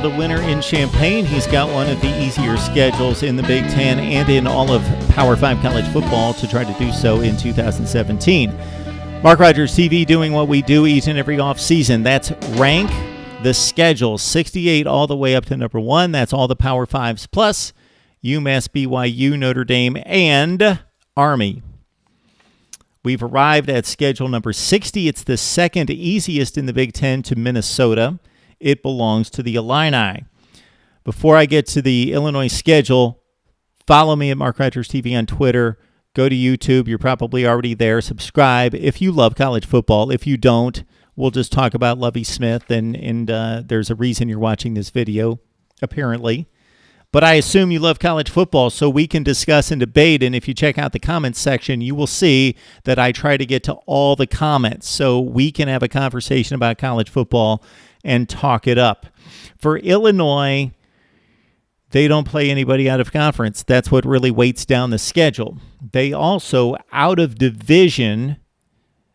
A winner in Champaign. He's got one of the easier schedules in the Big Ten and in all of Power 5 college football to try to do so in 2017. Mark Rogers TV doing what we do each and every offseason. That's rank the schedule, 68 all the way up to number 1. That's all the Power 5s plus UMass, BYU, Notre Dame, and Army. We've arrived at schedule number 60. It's the second easiest in the Big Ten to Minnesota. It belongs to the Illini. Before I get to the Illinois schedule, follow me at MarkRogersTV on Twitter. Go to YouTube. You're probably already there. Subscribe if you love college football. If you don't, we'll just talk about Lovie Smith, and there's a reason you're watching this video, apparently. But I assume you love college football, so we can discuss and debate. And if you check out the comments section, you will see that I try to get to all the comments so we can have a conversation about college football and talk it up. For Illinois, they don't play anybody out of conference. That's what really weights down the schedule. They also, out of division,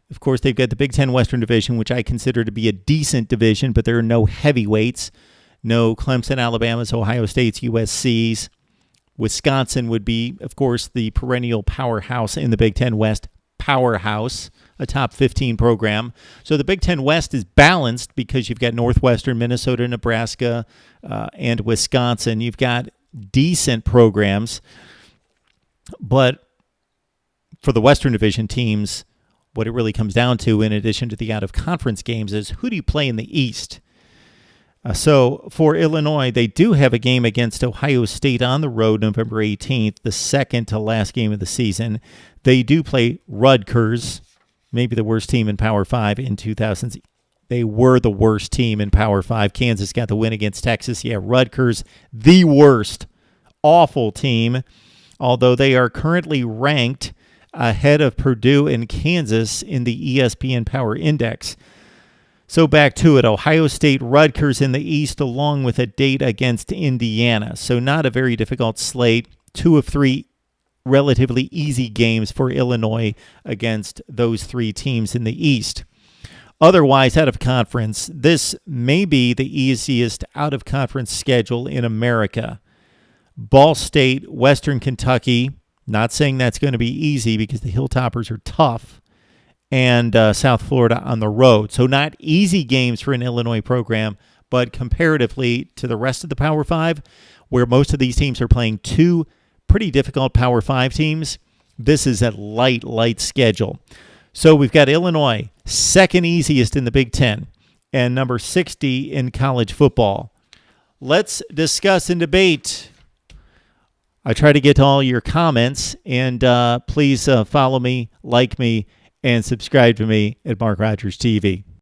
of course, they've got the Big Ten Western Division, which I consider to be a decent division, but there are no heavyweights. No Clemson, Alabama's, Ohio State's, USC's. Wisconsin would be, of course, the perennial powerhouse in the Big Ten West. Powerhouse, a top 15 program. So the Big Ten West is balanced because you've got Northwestern, Minnesota, Nebraska, and Wisconsin. You've got decent programs. But for the Western Division teams, what it really comes down to, in addition to the out-of-conference games, is who do you play in the East? So for Illinois, they do have a game against Ohio State on the road November 18th, the second to last game of the season. They do play Rutgers, maybe the worst team in Power 5 in 2000s. They were the worst team in Power 5. Kansas got the win against Texas. Yeah, Rutgers, the worst, awful team, although they are currently ranked ahead of Purdue and Kansas in the ESPN Power Index. So back to it, Ohio State, Rutgers in the East, along with a date against Indiana. So not a very difficult slate. 2 of 3 relatively easy games for Illinois against those 3 teams in the East. Otherwise, out of conference, this may be the easiest out-of-conference schedule in America. Ball State, Western Kentucky, not saying that's going to be easy because the Hilltoppers are tough, and South Florida on the road. So not easy games for an Illinois program, but comparatively to the rest of the Power 5, where most of these teams are playing 2 pretty difficult Power 5 teams, this is a light schedule. So we've got Illinois, second easiest in the Big Ten, and number 60 in college football. Let's discuss and debate. I try to get to all your comments, and please follow me, like me, and subscribe to me at Mark Rogers TV.